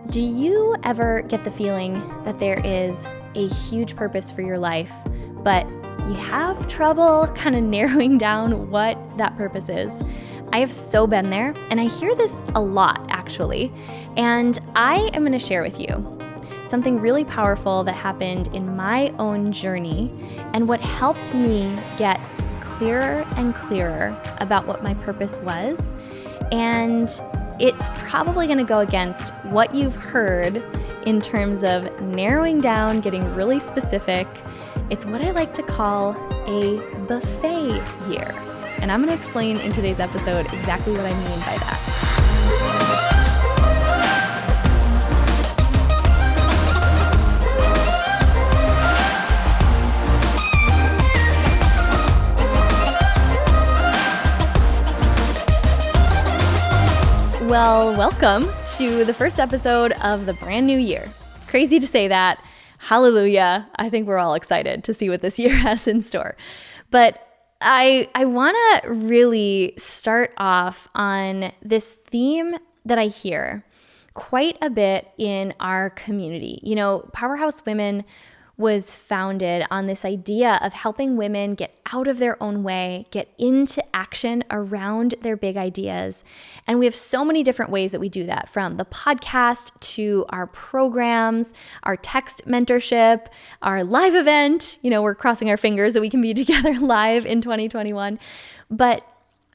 Do you ever get the feeling that there is a huge purpose for your life, but you have trouble kind of narrowing down what that purpose is? I have so been there, and I hear this a lot, actually, and I am going to share with you something really powerful that happened in my own journey and what helped me get clearer and clearer about what my purpose was. And it's probably going to go against what you've heard in terms of narrowing down, getting really specific. It's what I like to call a buffet year. And I'm going to explain in today's episode exactly what I mean by that. Well, welcome to the first episode of the brand new year. It's crazy to say that. Hallelujah. I think we're all excited to see what this year has in store. But I want to really start off on this theme that I hear quite a bit in our community. You know, Powerhouse Women was founded on this idea of helping women get out of their own way, get into action around their big ideas. And we have so many different ways that we do that, from the podcast to our programs, our text mentorship, our live event. You know, we're crossing our fingers that we can be together live in 2021. But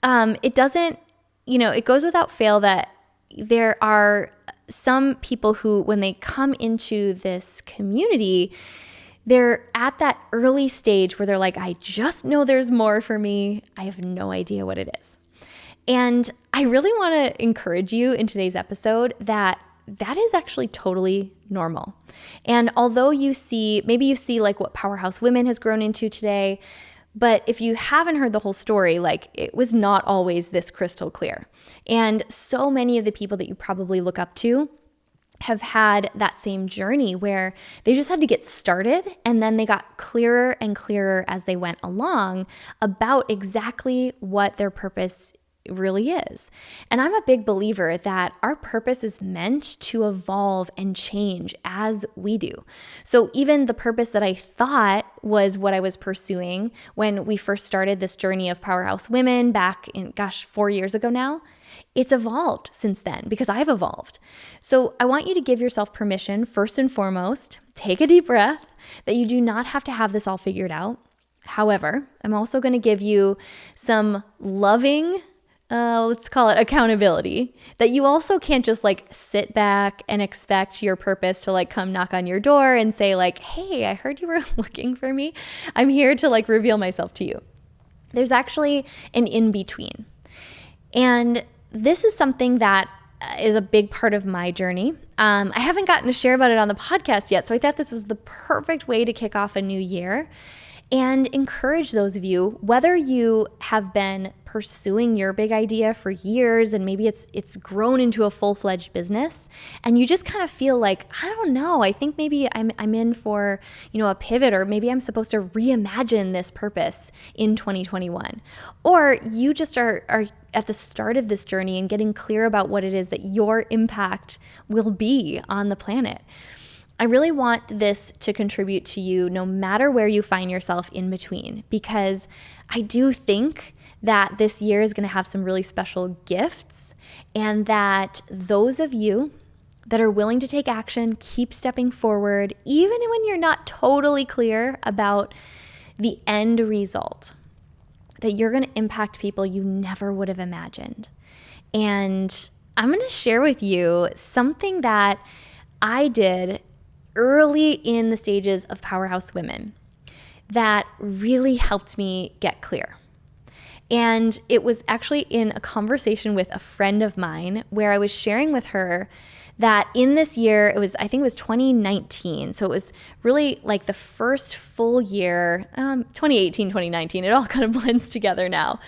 it doesn't, it goes without fail that there are some people who, when they come into this community, they're at that early stage where they're like, I just know there's more for me. I have no idea what it is. And I really want to encourage you in today's episode that is actually totally normal. And although maybe you see like what Powerhouse Women has grown into today, but if you haven't heard the whole story, like, it was not always this crystal clear. And so many of the people that you probably look up to have had that same journey where they just had to get started, and then they got clearer and clearer as they went along about exactly what their purpose really is. And I'm a big believer that our purpose is meant to evolve and change as we do. So even the purpose that I thought was what I was pursuing when we first started this journey of Powerhouse Women back in, 4 years ago now, it's evolved since then because I've evolved. So I want you to give yourself permission, first and foremost, take a deep breath, that you do not have to have this all figured out. However, I'm also going to give you some loving, let's call it accountability, that you also can't just like sit back and expect your purpose to like come knock on your door and say like, hey, I heard you were looking for me. I'm here to like reveal myself to you. There's actually an in-between. And this is something that is a big part of my journey. I haven't gotten to share about it on the podcast yet, so I thought this was the perfect way to kick off a new year and encourage those of you, whether you have been pursuing your big idea for years and maybe it's grown into a full-fledged business, and you just kind of feel like, I don't know, I think maybe I'm in for, a pivot, or maybe I'm supposed to reimagine this purpose in 2021. Or you just are at the start of this journey and getting clear about what it is that your impact will be on the planet. I really want this to contribute to you no matter where you find yourself in between, because I do think that this year is going to have some really special gifts, and that those of you that are willing to take action, keep stepping forward, even when you're not totally clear about the end result, that you're going to impact people you never would have imagined. And I'm going to share with you something that I did early in the stages of Powerhouse Women that really helped me get clear. And it was actually in a conversation with a friend of mine where I was sharing with her that in this year, I think it was 2019. So it was really like the first full year, 2018, 2019, it all kind of blends together now.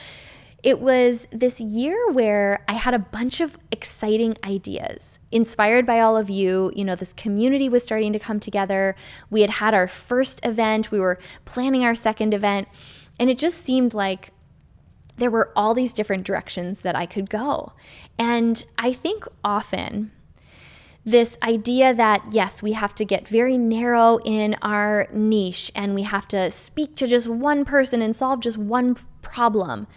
It was this year where I had a bunch of exciting ideas inspired by all of you. This community was starting to come together. We had our first event. We were planning our second event. And it just seemed like there were all these different directions that I could go. And I think often this idea that, yes, we have to get very narrow in our niche and we have to speak to just one person and solve just one problem.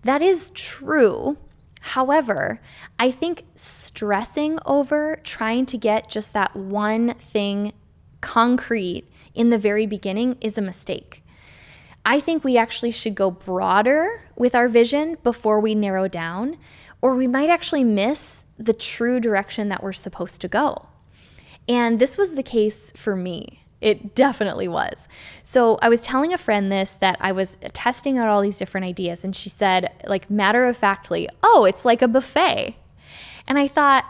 That is true. However, I think stressing over trying to get just that one thing concrete in the very beginning is a mistake. I think we actually should go broader with our vision before we narrow down, or we might actually miss the true direction that we're supposed to go. And this was the case for me. It definitely was. So I was telling a friend this, that I was testing out all these different ideas, and she said, like, matter-of-factly, oh, it's like a buffet. And I thought,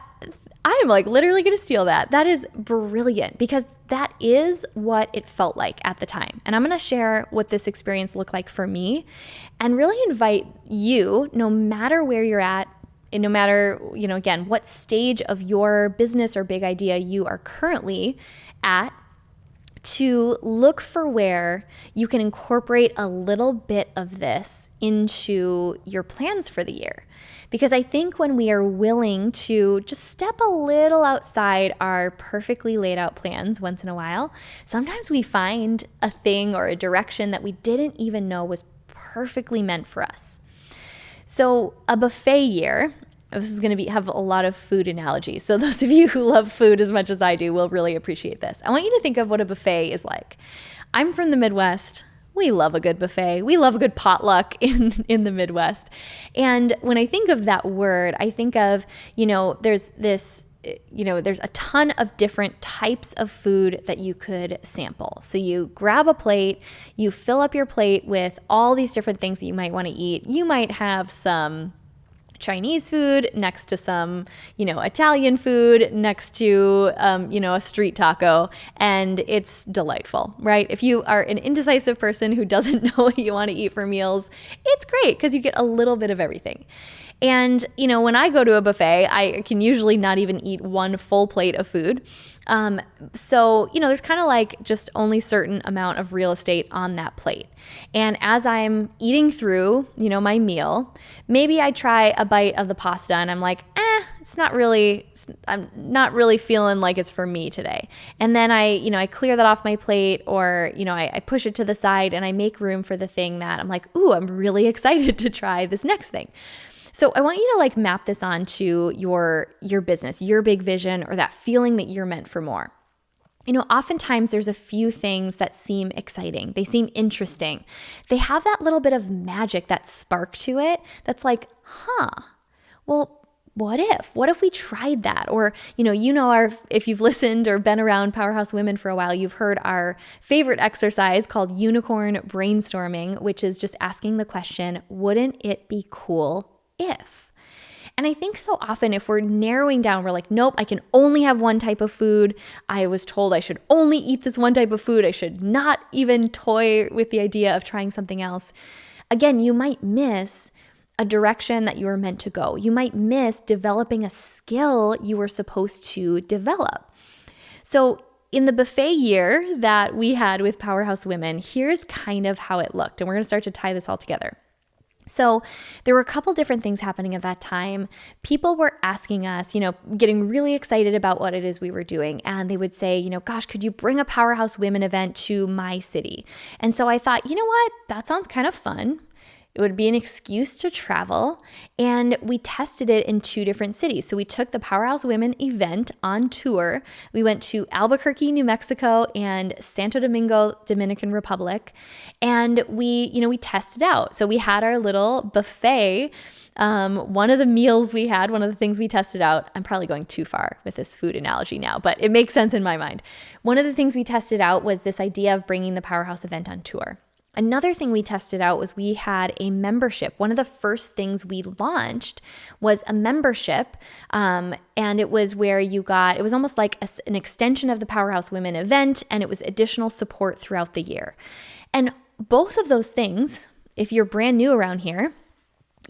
I'm like literally going to steal that. That is brilliant, because that is what it felt like at the time. And I'm going to share what this experience looked like for me and really invite you, no matter where you're at, and no matter, again, what stage of your business or big idea you are currently at, to look for where you can incorporate a little bit of this into your plans for the year. Because I think when we are willing to just step a little outside our perfectly laid out plans once in a while, sometimes we find a thing or a direction that we didn't even know was perfectly meant for us. So a buffet year, this is going to have a lot of food analogies. So those of you who love food as much as I do will really appreciate this. I want you to think of what a buffet is like. I'm from the Midwest. We love a good buffet. We love a good potluck in the Midwest. And when I think of that word, I think of, there's a ton of different types of food that you could sample. So you grab a plate, you fill up your plate with all these different things that you might want to eat. You might have some Chinese food next to some, Italian food next to, a street taco, and it's delightful, right? If you are an indecisive person who doesn't know what you want to eat for meals, it's great because you get a little bit of everything. And, when I go to a buffet, I can usually not even eat one full plate of food. So, there's kind of like just only certain amount of real estate on that plate. And as I'm eating through, my meal, maybe I try a bite of the pasta and I'm like, I'm not really feeling like it's for me today. And then I clear that off my plate, or, I push it to the side and I make room for the thing that I'm like, ooh, I'm really excited to try this next thing. So I want you to map this onto your business, your big vision, or that feeling that you're meant for more. Oftentimes there's a few things that seem exciting. They seem interesting. They have that little bit of magic, that spark to it that's like, well, what if we tried that? Or, if you've listened or been around Powerhouse Women for a while, you've heard our favorite exercise called unicorn brainstorming, which is just asking the question, wouldn't it be cool if? And I think so often if we're narrowing down, we're like, nope, I can only have one type of food. I was told I should only eat this one type of food. I should not even toy with the idea of trying something else. Again, you might miss a direction that you were meant to go. You might miss developing a skill you were supposed to develop. So in the buffet year that we had with Powerhouse Women, here's kind of how it looked. And we're going to start to tie this all together. So there were a couple different things happening at that time. People were asking us, getting really excited about what it is we were doing. And they would say, gosh, could you bring a Powerhouse Women event to my city? And so I thought, what? That sounds kind of fun. It would be an excuse to travel. And we tested it in 2 different cities. So we took the Powerhouse Women event on tour. We went to Albuquerque, New Mexico, and Santo Domingo, Dominican Republic. And we tested out. So we had our little buffet. One of the meals we had, one of the things we tested out, I'm probably going too far with this food analogy now, but it makes sense in my mind. One of the things we tested out was this idea of bringing the Powerhouse event on tour. Another thing we tested out was we had a membership. One of the first things we launched was a membership, and it was where it was almost like an extension of the Powerhouse Women event, and it was additional support throughout the year. And both of those things, if you're brand new around here,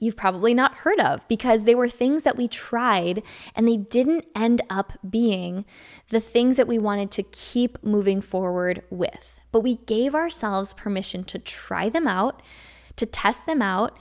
you've probably not heard of, because they were things that we tried and they didn't end up being the things that we wanted to keep moving forward with. But we gave ourselves permission to try them out, to test them out,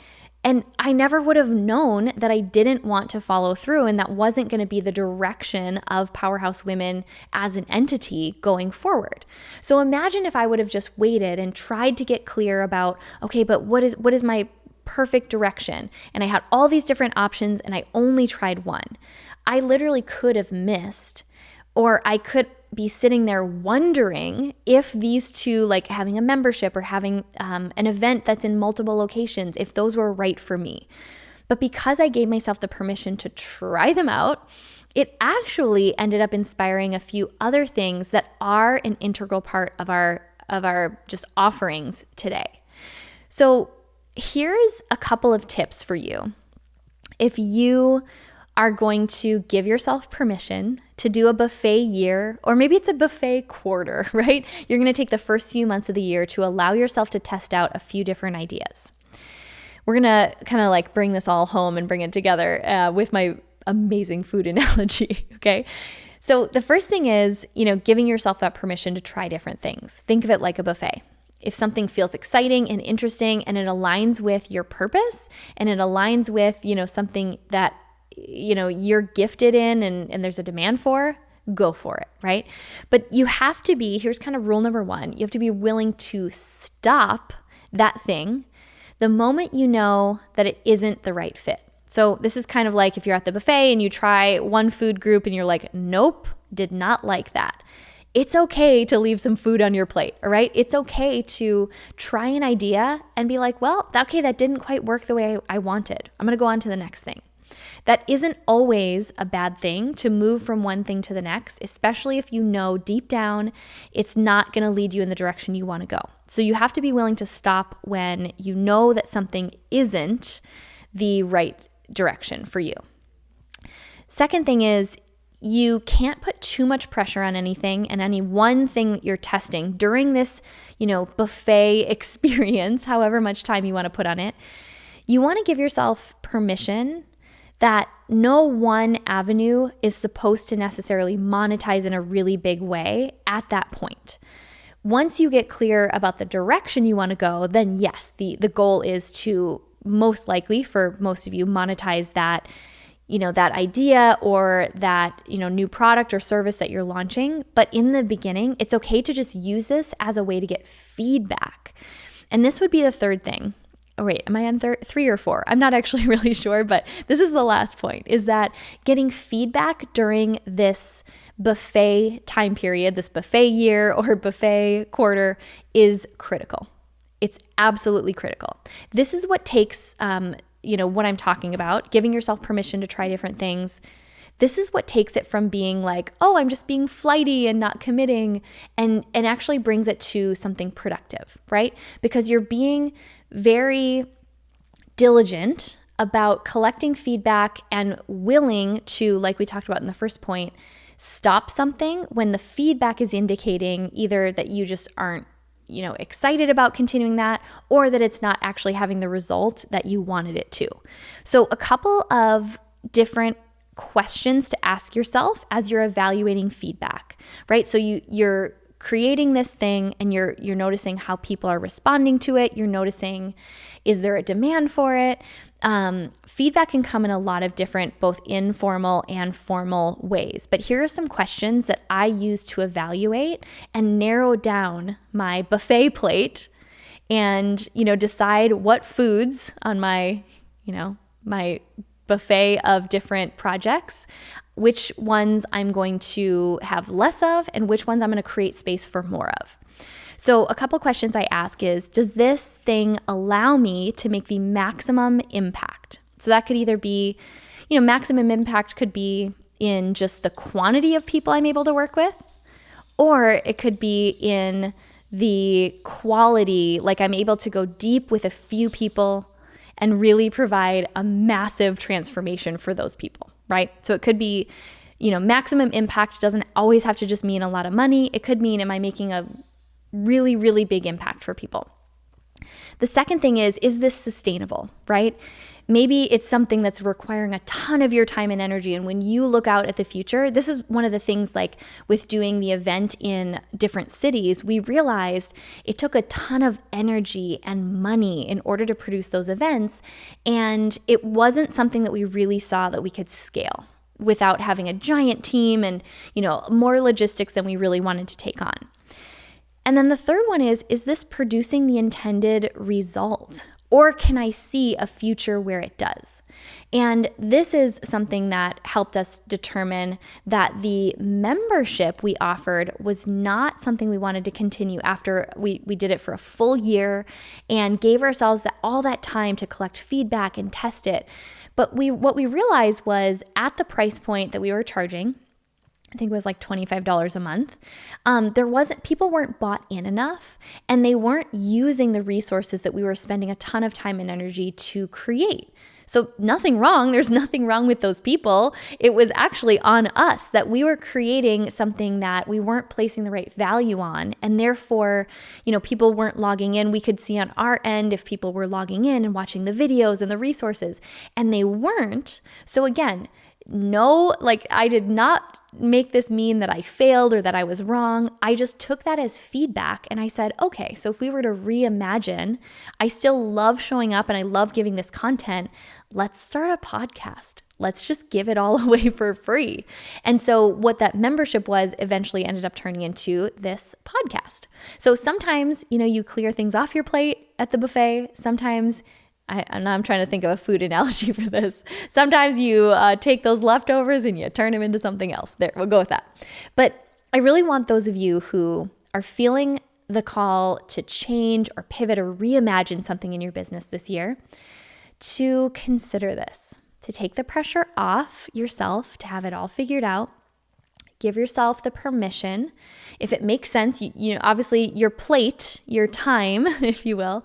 And I never would have known that I didn't want to follow through, and that wasn't going to be the direction of Powerhouse Women as an entity going forward. So imagine if I would have just waited and tried to get clear about, okay, but what is my perfect direction? And I had all these different options and I only tried one. I literally could have missed, or I could be sitting there wondering if these two, like having a membership or having an event that's in multiple locations, if those were right for me. But because I gave myself the permission to try them out, it actually ended up inspiring a few other things that are an integral part of our just offerings today. So here's a couple of tips for you. If you are going to give yourself permission to do a buffet year, or maybe it's a buffet quarter, right? You're going to take the first few months of the year to allow yourself to test out a few different ideas. We're going to kind of like bring this all home and bring it together with my amazing food analogy, okay? So the first thing is, giving yourself that permission to try different things. Think of it like a buffet. If something feels exciting and interesting and it aligns with your purpose and it aligns with, something that you're gifted in and there's a demand for, go for it, right? But you have to be, here's kind of rule number one, you have to be willing to stop that thing the moment you know that it isn't the right fit. So this is kind of like if you're at the buffet and you try one food group and you're like, nope, did not like that. It's okay to leave some food on your plate, all right? It's okay to try an idea and be like, well, okay, that didn't quite work the way I wanted. I'm gonna go on to the next thing. That isn't always a bad thing to move from one thing to the next, especially if you know deep down it's not going to lead you in the direction you want to go. So you have to be willing to stop when you know that something isn't the right direction for you. Second thing is, you can't put too much pressure on anything and any one thing that you're testing during this, buffet experience, however much time you want to put on it. You want to give yourself permission that no one avenue is supposed to necessarily monetize in a really big way at that point. Once you get clear about the direction you want to go, then yes, the goal is to most likely, for most of you, monetize that, that idea or that, new product or service that you're launching. But in the beginning, it's okay to just use this as a way to get feedback. And this would be the third thing. Oh, wait, am I on 3 or 4? I'm not actually really sure, but this is the last point, is that getting feedback during this buffet time period, this buffet year or buffet quarter, is critical. It's absolutely critical. This is what takes, what I'm talking about, giving yourself permission to try different things. This is what takes it from being like, oh, I'm just being flighty and not committing, and actually brings it to something productive, right? Because you're being very diligent about collecting feedback and willing to, like we talked about in the first point, stop something when the feedback is indicating either that you just aren't, excited about continuing that, or that it's not actually having the result that you wanted it to. So a couple of different questions to ask yourself as you're evaluating feedback, right? So you're creating this thing and you're noticing how people are responding to it. You're noticing, is there a demand for it? Feedback can come in a lot of different, both informal and formal ways. But here are some questions that I use to evaluate and narrow down my buffet plate and, decide what foods on my, my buffet of different projects, which ones I'm going to have less of and which ones I'm going to create space for more of. So a couple questions I ask is, does this thing allow me to make the maximum impact? So that could either be, maximum impact could be in just the quantity of people I'm able to work with, or it could be in the quality, like I'm able to go deep with a few people and really provide a massive transformation for those people, right? So it could be, maximum impact doesn't always have to just mean a lot of money. It could mean, am I making a really, really big impact for people? The second thing is this sustainable, right? Maybe it's something that's requiring a ton of your time and energy. And when you look out at the future, this is one of the things, like with doing the event in different cities, we realized it took a ton of energy and money in order to produce those events. And it wasn't something that we really saw that we could scale without having a giant team and, more logistics than we really wanted to take on. And then the third one is this producing the intended result? Or can I see a future where it does? And this is something that helped us determine that the membership we offered was not something we wanted to continue after we did it for a full year and gave ourselves all that time to collect feedback and test it. But what we realized was at the price point that we were charging, I think it was like $25 a month. People weren't bought in enough, and they weren't using the resources that we were spending a ton of time and energy to create. So nothing wrong. There's nothing wrong with those people. It was actually on us that we were creating something that we weren't placing the right value on. And therefore, people weren't logging in. We could see on our end if people were logging in and watching the videos and the resources, and they weren't. So again, I did not make this mean that I failed or that I was wrong. I just took that as feedback and I said, okay, so if we were to reimagine, I still love showing up and I love giving this content. Let's start a podcast. Let's just give it all away for free. And so what that membership was eventually ended up turning into this podcast. So sometimes, you clear things off your plate at the buffet. Sometimes I'm trying to think of a food analogy for this. Sometimes you take those leftovers and you turn them into something else. There, we'll go with that. But I really want those of you who are feeling the call to change or pivot or reimagine something in your business this year to consider this, to take the pressure off yourself, to have it all figured out. Give yourself the permission. If it makes sense, obviously your plate, your time, if you will,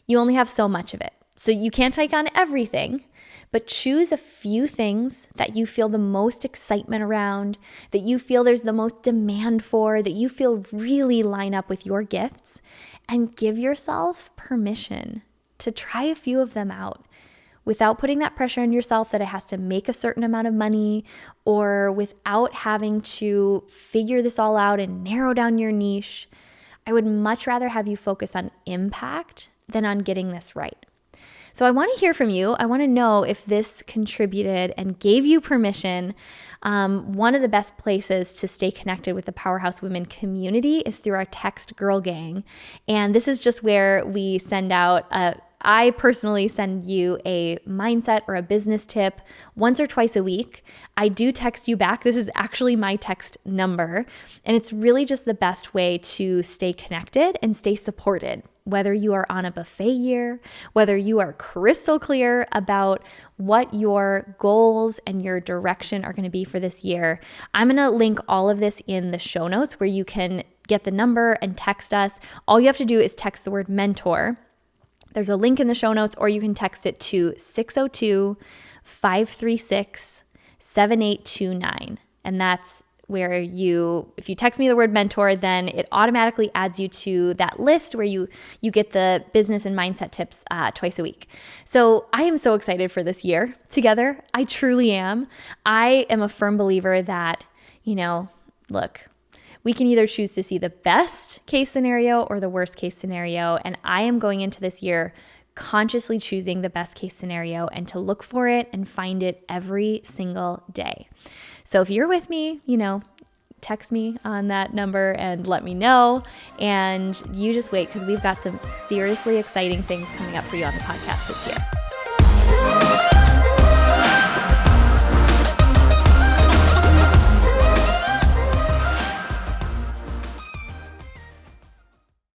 you only have so much of it. So you can't take on everything, but choose a few things that you feel the most excitement around, that you feel there's the most demand for, that you feel really line up with your gifts, and give yourself permission to try a few of them out without putting that pressure on yourself that it has to make a certain amount of money, or without having to figure this all out and narrow down your niche. I would much rather have you focus on impact than on getting this right. So I want to hear from you. I want to know if this contributed and gave you permission. One of the best places to stay connected with the Powerhouse Women community is through our Text Girl Gang. And this is just where we send out I personally send you a mindset or a business tip once or twice a week. I do text you back. This is actually my text number. And it's really just the best way to stay connected and stay supported. Whether you are on a buffet year, whether you are crystal clear about what your goals and your direction are going to be for this year, I'm going to link all of this in the show notes where you can get the number and text us. All you have to do is text the word mentor. There's a link in the show notes, or you can text it to 602-536-7829. And that's where if you text me the word mentor, then it automatically adds you to that list where you get the business and mindset tips twice a week. So I am so excited for this year together. I truly am. I am a firm believer that, look, we can either choose to see the best case scenario or the worst case scenario. And I am going into this year consciously choosing the best case scenario and to look for it and find it every single day. So if you're with me, text me on that number and let me know. And you just wait, because we've got some seriously exciting things coming up for you on the podcast this year.